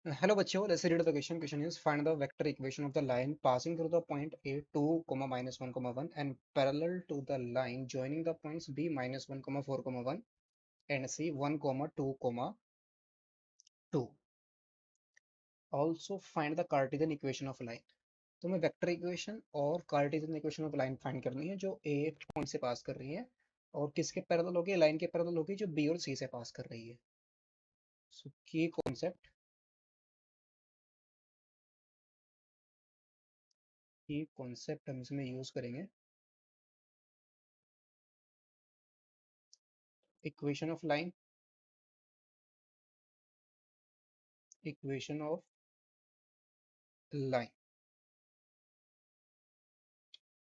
Hello बच्चों, let's read the question. Question is find the vector equation of the line passing through the point A 2, minus 1, 1 and parallel to the line joining the points B minus 1, 4, 1 and C 1, 2, 2. Also find the Cartesian equation of line. तो हमें vector equation और Cartesian equation of line find करनी है जो ए point से पास कर रही है और किसके पैरेलल होगी, लाइन के पैरेलल होगी जो बी और सी से पास कर रही है. सो की कॉन्सेप्ट हम इसमें यूज करेंगे. Equation of line, equation of line.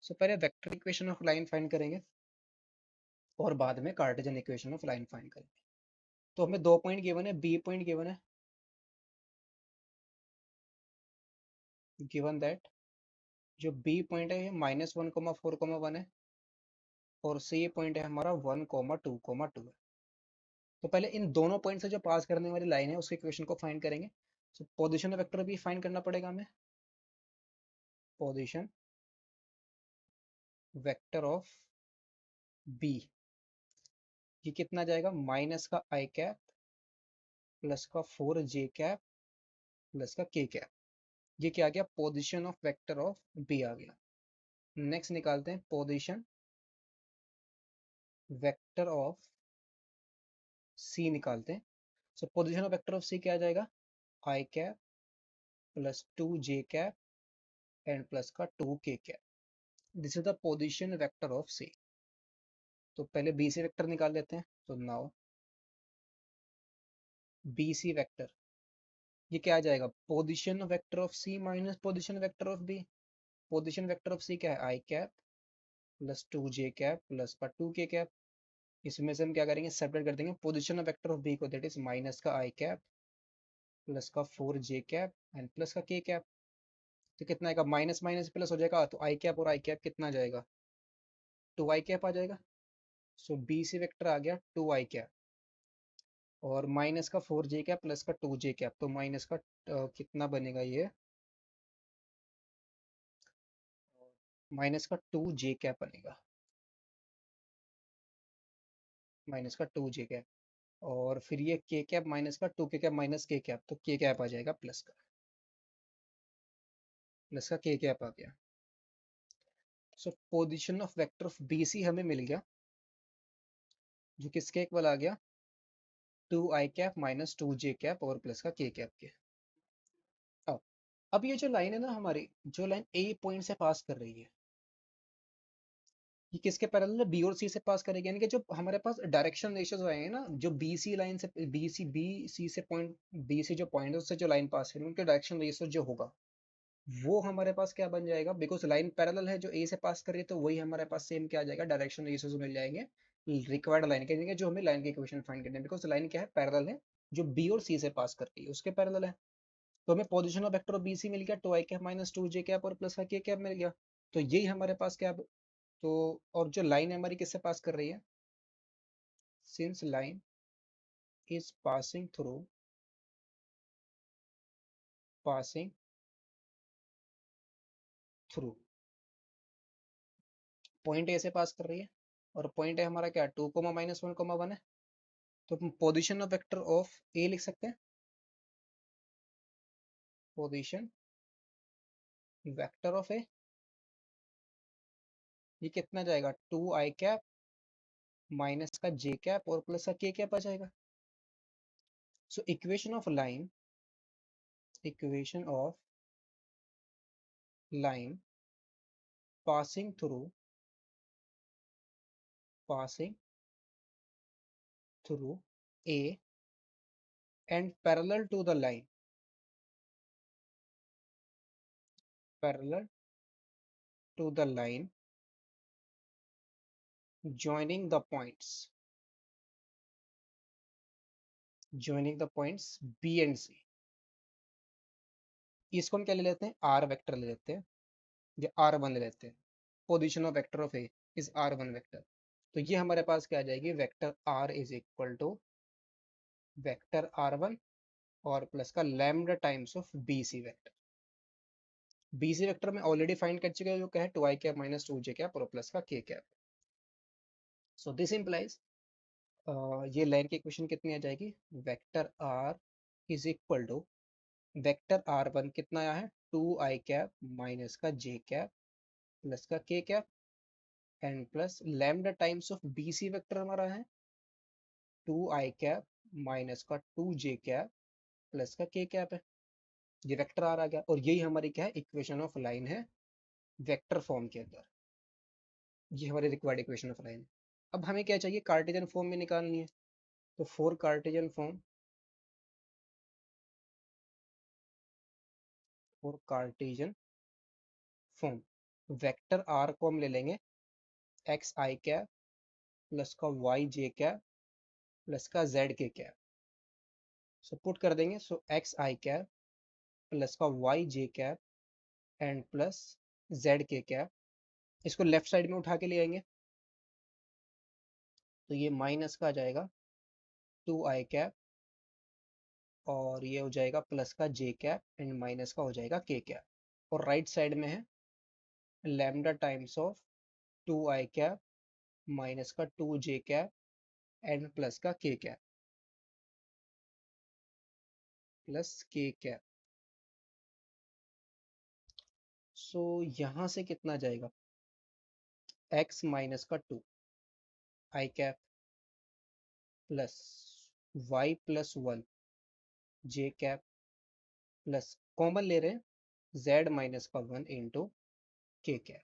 So पहले vector equation of line find करेंगे और बाद में Cartesian equation of line find करेंगे. तो हमें दो पॉइंट गिवन है, बी पॉइंट गिवन है, गिवन दैट जो बी पॉइंट है ये माइनस 1, 4, 1 है और सी पॉइंट है हमारा 1, 2, 2 है. तो पहले इन दोनों पॉइंट से जो पास करने वाली लाइन है उसके इक्वेशन को फाइंड करेंगे. सो पोजीशन वेक्टर भी फाइंड करना पड़ेगा हमें. पोजीशन वेक्टर ऑफ बी ये कितना जाएगा, माइनस का आई कैप प्लस का 4 j कैप प्लस का k कैप. ये क्या आ गया, position of vector of B आ गया. नेक्स्ट निकालते हैं पोजीशन वेक्टर ऑफ सी निकालते हैं. So position of vector of C क्या आ जाएगा, i cap plus 2 j cap and plus का 2 k cap. This is the position vector of C. तो पहले बी सी वेक्टर निकाल लेते हैं. तो नाउ बी सी वेक्टर ये क्या आ जाएगा, position vector of C minus position vector of B. Position vector of C क्या है, i cap plus 2 j cap plus का 2 k कैप. इसमें से हम क्या करेंगे, सेपरेट कर देंगे पोजीशन वेक्टर ऑफ बी को, दैट इज माइनस का आई कैप प्लस का 4 j कैप एंड प्लस का k कैप. तो कितना आएगा, माइनस माइनस प्लस हो जाएगा तो आई कैप और आई कैप कितना आ जाएगा, 2 आई कैप आ जाएगा. सो बी सी वेक्टर आ गया 2 आई कैप और माइनस का 4 j कैप प्लस का 2 j कैप. तो माइनस का कितना बनेगा ये, माइनस का 2 j कैप बनेगा, माइनस का 2 j कैप. और फिर ये k कैप माइनस का 2 k cap minus k cap, तो k कैप आ जाएगा प्लस का, प्लस का k कैप आ गया. So position of vector of B C हमें मिल गया जो किसके इक्वल आ गया, 2 आई कैप माइनस 2 j कैप और प्लस का k कैप के. अब अब ये जो लाइन है ना हमारी, जो लाइन ए पॉइंट से पास कर रही है ये किसके पैरेलल है, बी और सी से पास करेगी. यानी कि जो हमारे पास डायरेक्शन रेशियोज आएंगे ना, जो बी सी लाइन से बी सी से पॉइंट, बी सी जो पॉइंट है उससे जो लाइन पास करेगी उनके डायरेक्शन रेशियो जो होगा वो हमारे पास क्या बन जाएगा, बिकॉज लाइन पैरेलल है जो ए से पास कर रही है तो वही हमारे पास सेम क्या आ जाएगा, डायरेक्शन रेशियोज मिल जाएंगे रिक्वायर्ड लाइन के, जो हमें लाइन के इक्वेशन फाइंड करने हैं. बिकॉज लाइन क्या है, पैरेलल है, जो बी और सी से पास कर रही है उसके पैरेलल है. तो हमें position of vector of B C मिल गया 2 आई कैप माइनस 2 j कैप और प्लस का k कैप मिल गया. तो यही हमारे पास क्या, तो और जो लाइन है हमारी किससे पास कर रही है, since line is passing through point A से पास कर रही है और पॉइंट ए हमारा क्या, 2 माइनस 1, 1 है. तो हम पोजीशन ऑफ वेक्टर ऑफ ए लिख सकते हैं. पोजीशन वेक्टर ऑफ ए ये कितना जाएगा, 2 आई कैप माइनस का j कैप और प्लस का k कैप आ जाएगा. So equation of line passing through A and parallel to the line, parallel to the line joining the points B and C. इसको हम क्या ले लेते हैं, R वेक्टर ले लेते हैं या R1 ले लेते हैं. Position of vector of A is R1 vector. तो ये हमारे पास क्या आ जाएगी, vector R is equal to vector R1 और प्लस का lambda times of BC vector. BC vector में ऑलरेडी फाइंड कर चुके हैं, जो क्या है 2i cap minus 2j cap और प्लस का k cap. So this implies ये लाइन की इक्वेशन कितनी आ जाएगी, vector r is equal to vector r1 कितना आया है 2i कैप माइनस का j कैप प्लस का k cap and plus lambda times of BC vector हमारा है 2i कैप माइनस का 2j कैप प्लस का k कैप है। ये वेक्टर आर आ गया और यही हमारी क्या है इक्वेशन ऑफ लाइन है वेक्टर फॉर्म के अंदर। ये हमारी रिक्वायर्ड इक्वेशन ऑफ लाइन। अब हमें क्या चाहिए, कार्टेशियन फॉर्म में निकालनी है। तो for Cartesian form, for Cartesian form vector R को हम ले लेंगे एक्स आई कैप प्लस का वाई जे कैप प्लस का Z K cap. So put कर देंगे, so X I cap plus का Y J cap and plus Z K cap. इसको लेफ्ट साइड में उठा के ले आएंगे तो ये माइनस का आ जाएगा 2i कैप और ये हो जाएगा प्लस का जे कैप एंड माइनस का हो जाएगा के कैप। और राइट साइड में है lambda times of 2i cap minus का 2j कैप एंड प्लस का के कैप प्लस के कैप। सो यहाँ से कितना जाएगा, x माइनस का 2i cap plus y plus 1j cap plus common ले रहे हैं z माइनस का 1 इंटू के कैप।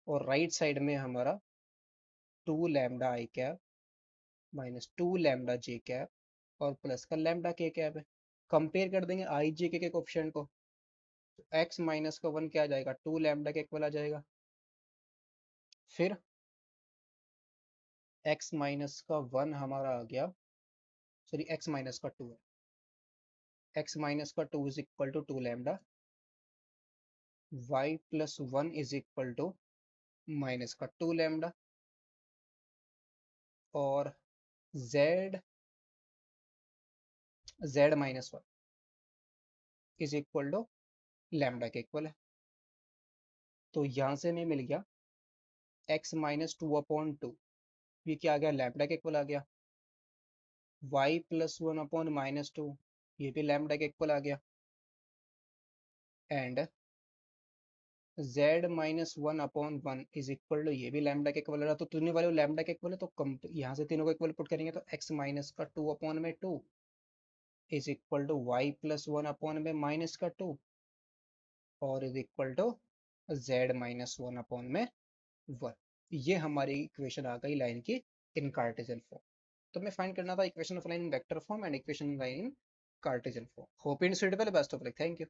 और राइट साइड में हमारा 2 लैम्डा आई कैप माइनस 2 लैम्डा जे कैप और प्लस का लैम्डा के कैप है। कंपेयर कर देंगे आई जे के कोफिशिएंट को, तो x माइनस का 1 क्या आ जाएगा 2 लैम्डा के इक्वल आ जाएगा। फिर x माइनस का 1 हमारा आ गया, सॉरी x माइनस का 2 है, x माइनस का 2 is equal to 2 lambda, y plus 1 is equal to minus का 2 लैम्डा और z minus 1 is equal to lambda के इक्वल है। तो यहाँ से हमें मिल गया x माइनस 2/2, ये क्या आ गया लैम्डा के इक्वल आ गया। y प्लस 1/-2 ये भी लैम्डा के इक्वल आ गया। And z minus 1/1 is equal to ये भी लैम्डा के इक्वल रहा। तो तीनों वाले लैम्डा के इक्वल है तो कम, यहाँ से तीनों को इक्वल पुट करेंगे तो x माइनस का 2/2 is equal to y plus 1/-2 और is equal to z minus 1/1। ये हमारी इक्वेशन आ गई लाइन की इन कार्टेशियन फॉर्म। तो हमें फाइंड करना था equation of line in vector form and equation of line in Cartesian form. Hope in suitable, best of luck, thank you.